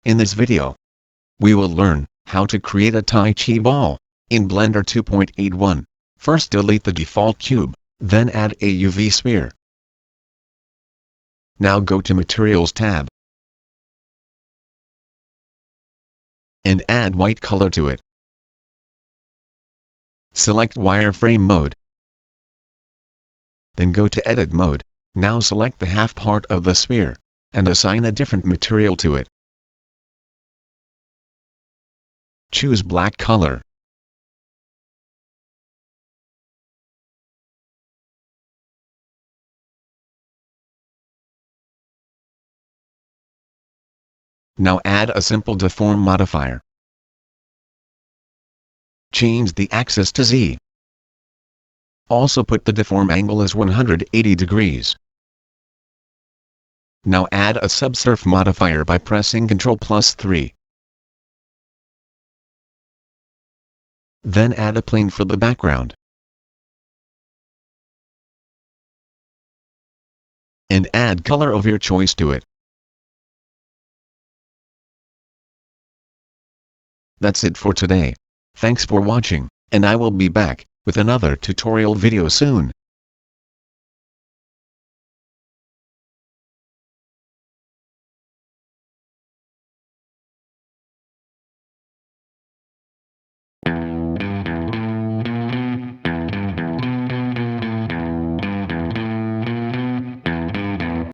In this video, we will learn how to create a Tai Chi ball in Blender 2.81. First delete the default cube, then add a UV sphere. Now go to Materials tab and add white color to it. Select wireframe mode. Then go to Edit mode. Now select the half part of the sphere and assign a different material to it. Choose black color. Now add a simple deform modifier. Change the axis to Z. Also put the deform angle as 180 degrees. Now add a subsurf modifier by pressing Ctrl+3. Then add a plane for the background. And add color of your choice to it. That's it for today. Thanks for watching, and I will be back with another tutorial video soon.